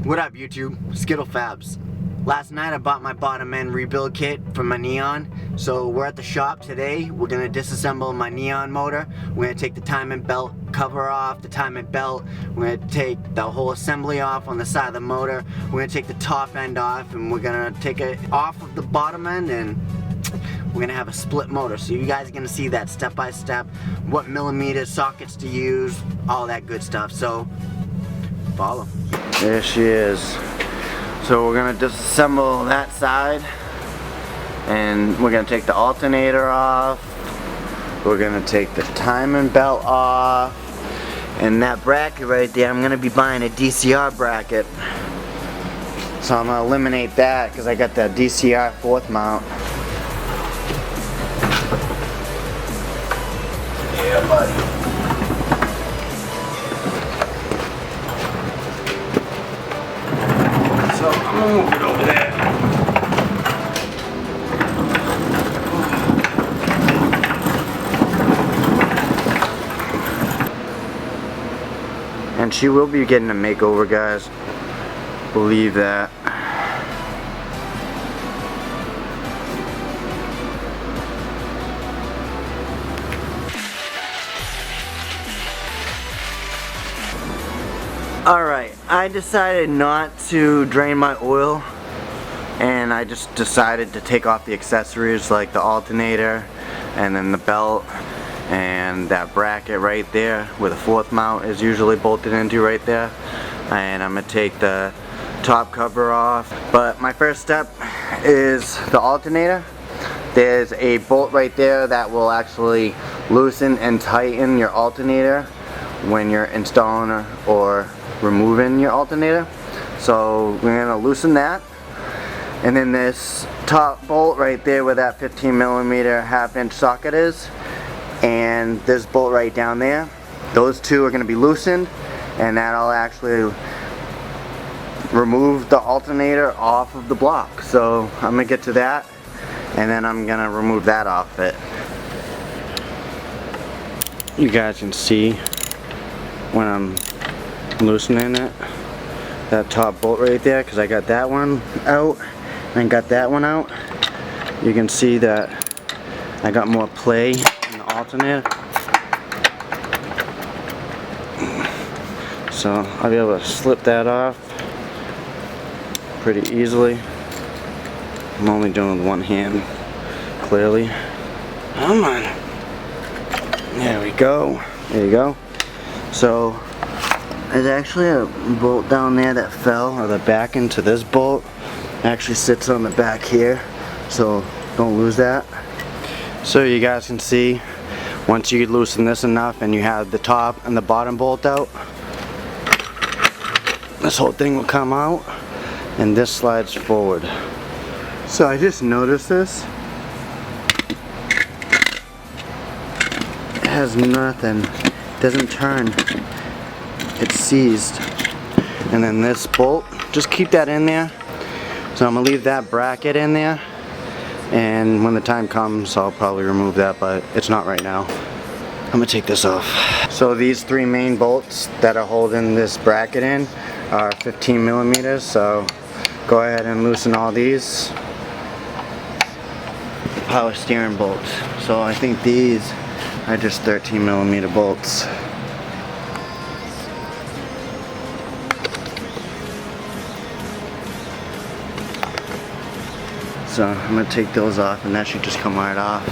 What up YouTube? Skittle Fabs. Last night I bought my bottom end rebuild kit for my Neon. So we're at the shop today. We're gonna disassemble my Neon motor. We're gonna take the timing belt cover off, the timing belt. We're gonna take the whole assembly off on the side of the motor. We're gonna take the top end off and we're gonna take it off of the bottom end and we're gonna have a split motor. So you guys are gonna see that step by step, what millimeter sockets to use, all that good stuff. So follow. There she is. So we're gonna disassemble that side and we're gonna take the alternator off. We're gonna take the timing belt off. And that bracket right there, I'm gonna be buying a DCR bracket. So I'm gonna eliminate that because I got that DCR 4th mount. Yeah, buddy. So I'm gonna move it over there. And she will be getting a makeover, guys. Believe that. Alright, I decided not to drain my oil and I just decided to take off the accessories like the alternator and then the belt and that bracket right there where the 4th mount is usually bolted into right there, and I'm gonna take the top cover off. But my first step is the alternator. There's a bolt right there that will actually loosen and tighten your alternator when you're installing or removing your alternator. So we're gonna loosen that, and then this top bolt right there where that 15mm 1/2" socket is, and this bolt right down there, those two are gonna be loosened, and that'll actually remove the alternator off of the block. So I'm gonna get to that and then I'm gonna remove that off it. You guys can see when I'm loosening it, that top bolt right there, because I got that one out and got that one out. You can see that I got more play in the alternator, so I'll be able to slip that off pretty easily. I'm only doing with one hand, clearly. Come on. There we go. There you go. So there's actually a bolt down there that fell, or the back into this bolt actually sits on the back here, so don't lose that. So you guys can see, once you loosen this enough and you have the top and the bottom bolt out, this whole thing will come out and this slides forward. So I just noticed this. It has nothing, it doesn't turn. It's seized. And then this bolt, just keep that in there. So I'm gonna leave that bracket in there, and when the time comes I'll probably remove that, but it's not right now. I'm gonna take this off. So these 3 main bolts that are holding this bracket in are 15mm, so go ahead and loosen all these. Power steering bolts. So I think these are just 13mm bolts. So I'm gonna take those off and that should just come right off.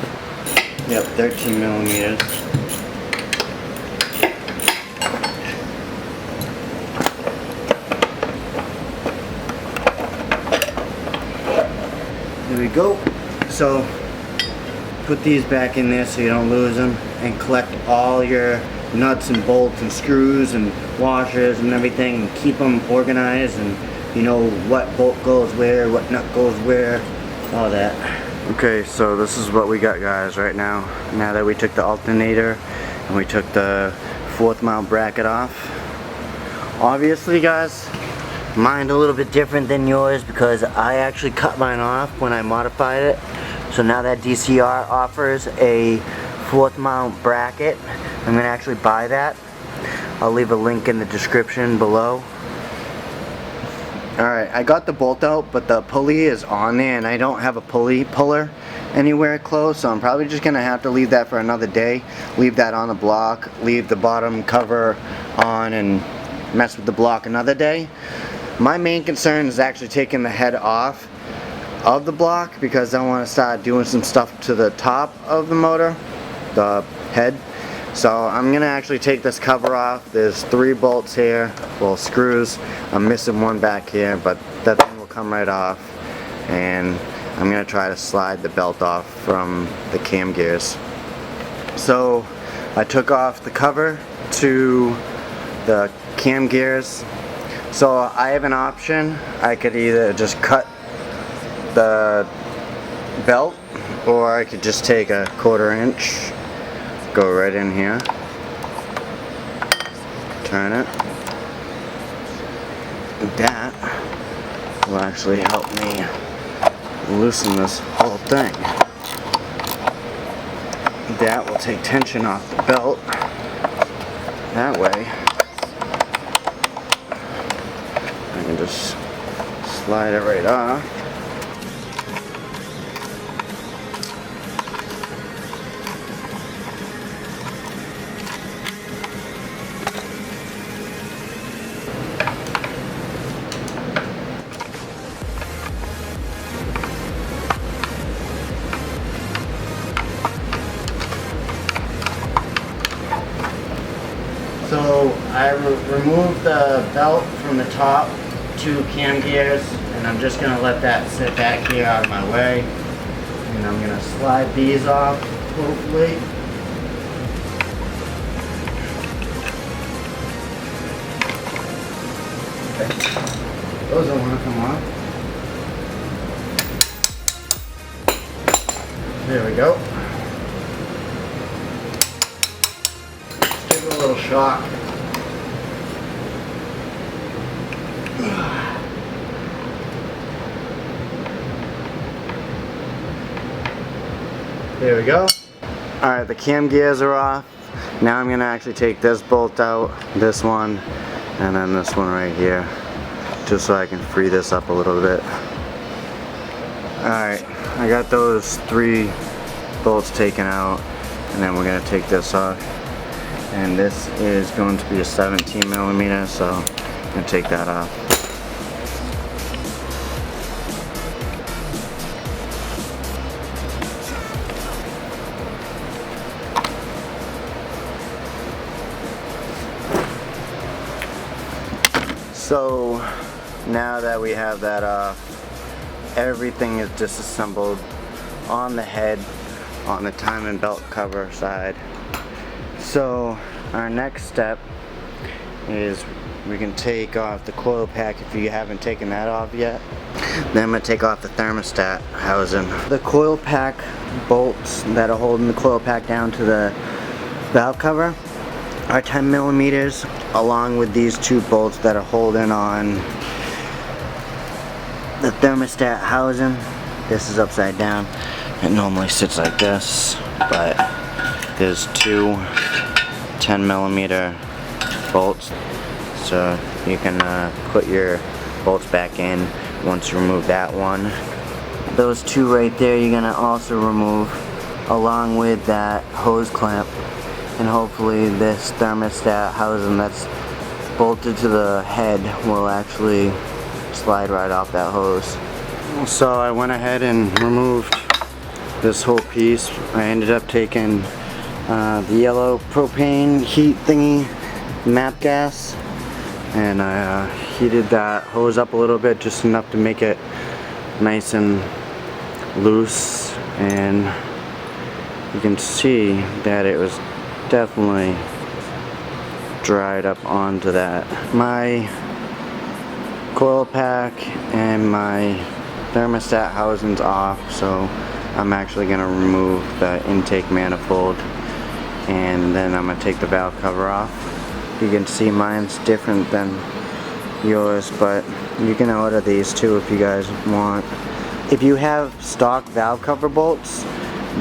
Yep, 13mm. There we go. So put these back in there so you don't lose them, and collect all your nuts and bolts and screws and washers and everything, and keep them organized, and you know what bolt goes where, what nut goes where, all that. Okay, so this is what we got, guys, right now. Now that we took the alternator and we took the 4th mount bracket off. Obviously, guys, mine a little bit different than yours because I actually cut mine off when I modified it. So now that DCR offers a 4th mount bracket, I'm gonna actually buy that. I'll leave a link in the description below. Alright, I got the bolt out, but the pulley is on there and I don't have a pulley puller anywhere close, so I'm probably just gonna have to leave that for another day. Leave that on the block, leave the bottom cover on, and mess with the block another day. My main concern is actually taking the head off of the block because I want to start doing some stuff to the top of the motor, the head. So I'm gonna actually take this cover off. There's 3 bolts here, well, screws. I'm missing one back here, but that thing will come right off. And I'm gonna try to slide the belt off from the cam gears. So I took off the cover to the cam gears. So I have an option. I could either just cut the belt, or I could just take a 1/4 inch, go right in here, turn it. That will actually help me loosen this whole thing. That will take tension off the belt. That way I can just slide it right off. So I removed the belt from the top 2 cam gears, and I'm just gonna let that sit back here out of my way. And I'm gonna slide these off, hopefully. Okay. Those don't wanna come off. There we go. Give it a little shock. There we go. Alright, the cam gears are off. Now I'm going to actually take this bolt out, this one, and then this one right here, just so I can free this up a little bit. Alright, I got those 3 bolts taken out, and then we're going to take this off. And this is going to be a 17 millimeter, so I'm going to take that off. So now that we have that off, everything is disassembled on the head, on the timing belt cover side. So our next step is we can take off the coil pack if you haven't taken that off yet. Then I'm going to take off the thermostat housing. The coil pack bolts that are holding the coil pack down to the valve cover are 10 millimeters, along with these 2 bolts that are holding on the thermostat housing. This is upside down. It normally sits like this, but there's 2 10 millimeter bolts, so you can put your bolts back in once you remove that one. Those 2 right there you're gonna also remove, along with that hose clamp, and hopefully this thermostat housing that's bolted to the head will actually slide right off that hose. So I went ahead and removed this whole piece. I ended up taking the yellow propane heat thingy, map gas, and I heated that hose up a little bit, just enough to make it nice and loose, and you can see that it was definitely dried up onto that. My coil pack and my thermostat housing's off, so I'm actually going to remove the intake manifold, and then I'm going to take the valve cover off. You can see mine's different than yours, but you can order these too if you guys want. If you have stock valve cover bolts,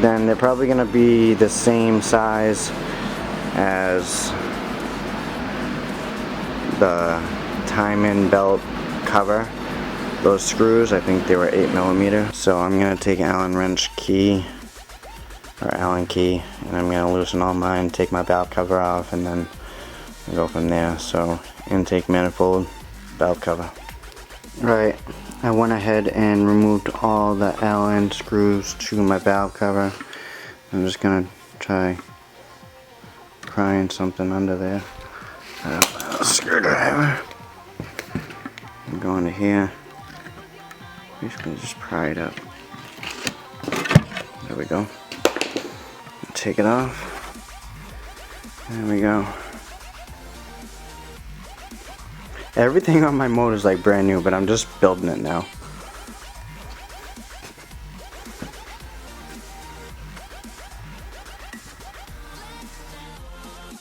then they're probably going to be the same size as the timing belt cover. those screws. I think they were 8mm. So I'm gonna take an Allen wrench key, or Allen key, and I'm gonna loosen all mine, take my valve cover off, and then go from there. So intake manifold, valve cover. Right, I went ahead and removed all the Allen screws to my valve cover. I'm just gonna try prying something under there. Screwdriver. I'm going to here. Basically just pry it up. There we go. Take it off. There we go. Everything on my motor is like brand new, but I'm just building it now.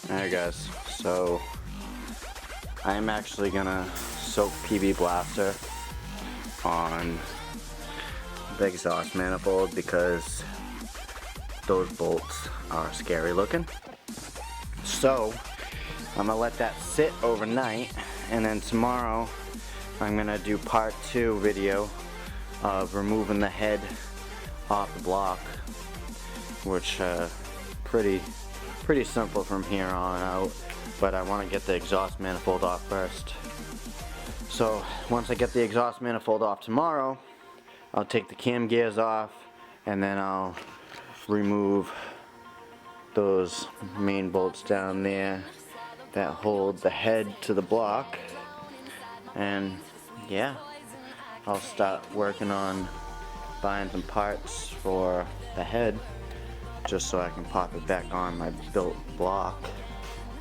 Alright guys, so I'm actually gonna soak PB Blaster on the exhaust manifold because those bolts are scary looking. So I'm gonna let that sit overnight, and then tomorrow I'm gonna do part 2 video of removing the head off the block, which pretty simple from here on out, but I want to get the exhaust manifold off first. So once I get the exhaust manifold off tomorrow, I'll take the cam gears off, and then I'll remove those main bolts down there that hold the head to the block, and yeah, I'll start working on buying some parts for the head just so I can pop it back on my built block.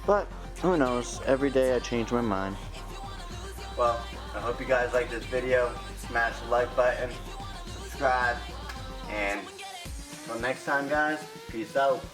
But who knows, every day I change my mind. Well, I hope you guys liked this video. Smash the like button, subscribe, and until next time guys, peace out.